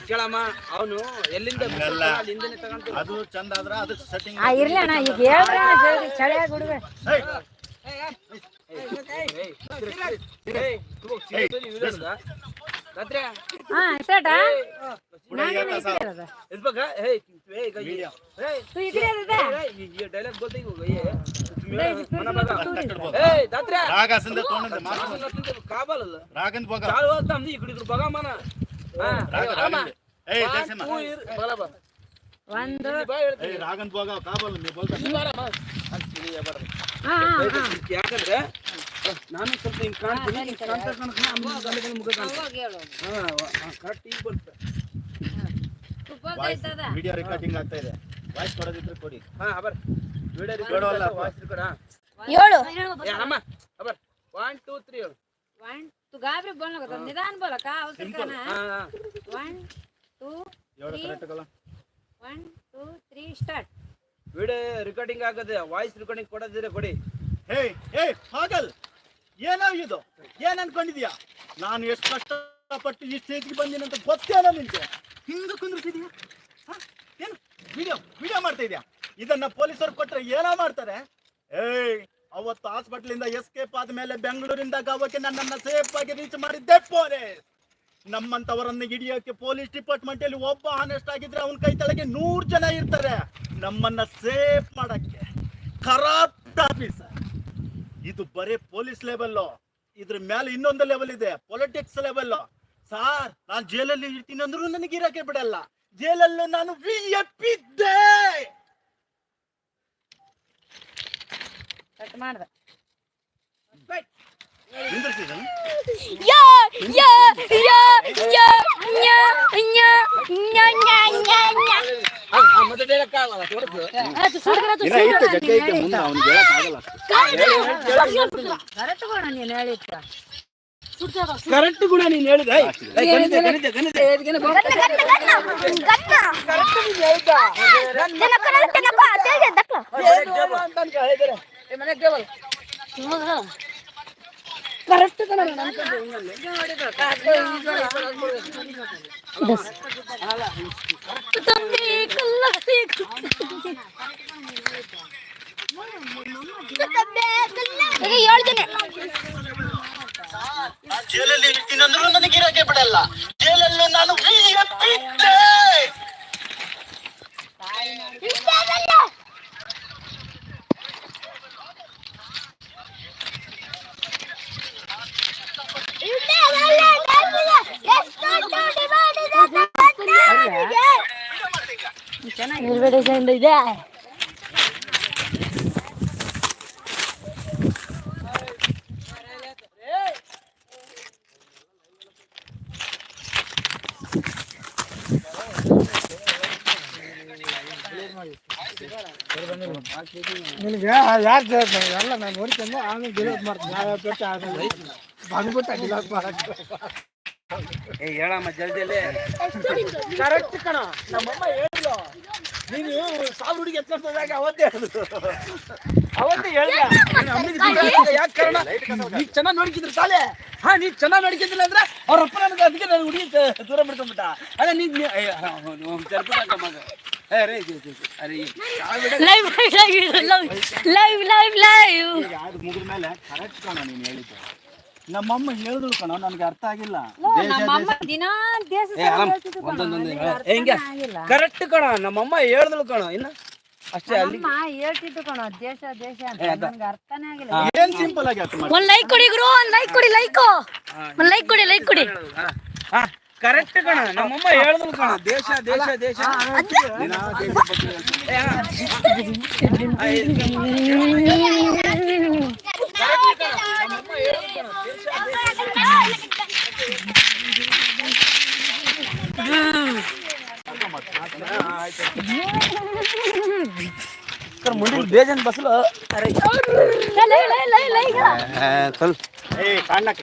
ಕೇಳಮ್ಮ ಅವನು ಎಲ್ಲಿಂದ ಅದು ಚಂದ ಆದ್ರ ಅದಕ್ಕೆ ಸೆಟ್ಟಿಂಗ್ ಇರ್ಲಿ ಅಣ್ಣ ಈಗ ಹೇಳ್ರಿ ಚಳಿಯಾಗಿ ಹುಡುಗ ಯಾಕಂದ್ರೆ ನಾನು ಸ್ವಲ್ಪ ಹಿಂಗ್ ಕಾಣ್ತೀನಿ ವಿಡಿಯೋ ರೆಕಾರ್ಡಿಂಗ್ ಆಗ್ತಾ ಇದೆ ವಾಯ್ಸ್ ಕೊಡೋದಿದ್ರೆ ಕೊಡಿ ವಿಡಿಯೋ ರೆಕಾರ್ಡ್ ಅಲ್ಲ ವಾಯ್ಸ್ ರೆಕಾರ್ಡ್ ಅಮ್ಮ ಅಬರ್ 1 2 3 ಹೇಳು 1 तू गाबरे बोलना का निदान बोला का अवसर करना 1 2 3 1 2 3 ಸ್ಟಾರ್ಟ್ ವಿಡಿಯೋ ರೆಕಾರ್ಡಿಂಗ್ ಆಗದೆ ವಾಯ್ಸ್ ರೆಕಾರ್ಡಿಂಗ್ ಕೊಡೋದಿದ್ರೆ ಕೊಡಿ ಹೇ ಹೇ ಪಾಗಲ್ ಏನಾಗಿದು ಏನ್ ಅನ್ಕೊಂಡಿದ್ಯಾ ನಾನು ಎಷ್ಟು ಕಷ್ಟಪಟ್ಟು ಈ ಸ್ಟೇಜ್ಗೆ ಬಂದಿನ ಅಂತ ಗೊತ್ತೇನ ನಿನ್ಗೆ ಹಿಂಗ ಕುಂದ್ರಿಸಿದ್ಯಾ ಏನು ವಿಡಿಯೋ ಮಾಡ್ತಾ ಇದೆಯಾ ಇದನ್ನ ಪೊಲೀಸರು ಕೊಟ್ರೆ ಏನೋ ಮಾಡ್ತಾರೆ ಅವತ್ತು ಹಾಸ್ಪಿಟಲ್ ಎಸ್ಕೇಪ್ ಆದ್ಮೇಲೆ ಬೆಂಗಳೂರಿಂದ ಗಾವಕ್ಕೆ ನನ್ನನ್ನ ಸೇಫ್ ಆಗಿ ರೀಚ್ ಮಾಡಿದ್ದೆ ಪೊಲೀಸ್ ನಮ್ಮಂತವರನ್ನ ಹಿಡಿಯೋಕೆ ಪೊಲೀಸ್ ಡಿಪಾರ್ಟ್ಮೆಂಟ್ ಅಲ್ಲಿ ಒಬ್ಬ ಆನೆಸ್ಟ್ ಆಗಿದ್ರೆ ಅವನ ಕೈ ತಳಗೆ 100 ಜನ ಇರ್ತಾರೆ ನಮ್ಮನ್ನ ಸೇಫ್ ಮಾಡಕ್ಕೆ ಕರಪ್ಟ್ ಆಫೀಸರ್ ಇದು ಬರೀ ಪೊಲೀಸ್ ಲೆವೆಲ್ ಇದ್ರ ಮೇಲೆ ಇನ್ನೊಂದು ಲೆವೆಲ್ ಇದೆ ಪೊಲಿಟಿಕ್ಸ್ ಲೆವೆಲ್ ಸಾರ್ ನಾನು ಜೈಲಲ್ಲಿ ಇರ್ತೀನಿ ಅಂದ್ರೂ ನನಗೆ ಇರಕ್ಕೆ ಬಿಡಲ್ಲ ಜೈಲಲ್ಲೂ ನಾನು VIP ಇದ್ದೆ ಕಟ್ ಮಾಡ್ದೆ ಕರೆಕ್ಟ್ ಕೂಡ ನೀನ್ ಹೇಳಿದ ಕರೆಕ್ಟ್ ಜೈಲಲ್ಲಿ ಇರ್ತೀನಿ ಅಂದ್ರೂ ನನಗೆ ಇರಕ್ಕೆ ಬಿಡಲ್ಲ ಜೈಲಲ್ಲೂ ನಾನು VIP ಇದ್ದೆ ಚೆನ್ನಾಗಿ ಇದೆ ನಿನಗೆ ಯಾರು ಎಲ್ಲ ನಾನು ನೋಡ್ಕೊಂಡು ಆಮೇಲೆ ಡಿಲೀಟ್ ಮಾಡ್ತೀನಿ ಯಾವ್ಯಾವ ಪೇಟೆ ಆಮೇಲೆ ಬಂದ್ಬಿಟ್ಟು ಡಿಲೀಟ್ ಮಾಡಕ್ಕೆ ಹೇಳಮ್ಮ ಜಲ್ದಿಯಲ್ಲಿ ಕರೆಕ್ಟ್ ಕಣ ನಮ್ಮಮ್ಮ ಹೇಳಿದ್ರು ನೀನು ಸಾಲು ಹುಡುಗಿ ಎತ್ಕೊಂಡಾಗ ಅವತ್ತೇ ಹೇಳಿದ ಯಾಕೆ ಕಾರಣ ನೀ ಚೆನ್ನಾಗಿ ನೋಡ್ಕಿದ್ರು ಸಾಲೆ ನೀ ಚೆನ್ನಾಗಿ ನೋಡ್ಕಿದ್ದಿಲ್ಲ ಅಂದ್ರೆ ಅವ್ರ ಅಪ್ಪ ನನಗೆ ಅದಕ್ಕೆ ನಾನು ಹುಡುಗಿ ದೂರ ಬಿಡ್ಕೊಂಡ್ಬಿಟ್ಟ ಅದೇ ನೀ ಮಗ ಮುಗಿದ ಮೇಲೆ ಕರೆಕ್ಟ್ ಕಣ ನೀನು ಹೇಳಿದ್ದು ನಮ್ಮಮ್ಮ ಹೇಳಿದ್ರು ಕಣ ನನಗೆ ಅರ್ಥ ಆಗಿಲ್ಲ ಕರೆಕ್ಟ್ ಕಣ ನಮ್ಮಮ್ಮ ಹೇಳಿದ್ರು ಕಣ ಇನ್ನ ಅಷ್ಟೇ ಹೇಳ್ತಿದ್ದು ಕಣ ದೇಶ ದೇಶ ನನ್ಗೆ ಅರ್ಥನೇ ಆಗಿಲ್ಲ ಏನ್ ಸಿಂಪಲ್ ಆಗಿ ಒಂದ್ ಲೈಕ್ ಕೊಡಿ ಗುರು ಒಂದ್ ಲೈಕ್ ಕೊಡಿ ಒಂದ್ ಲೈಕ್ ಕೊಡಿ ಕರೆಕ್ಟ್ ಕಣ ನಮ್ಮಮ್ಮ ಹೇಳಿದ್ರು ಕಣ ದೇಶ ದೇಶ ದೇಶ ಮುಂದೆ ಬೇಜನ್ ಬಸ್ಲು ಕಾಣಕ್ಕೆ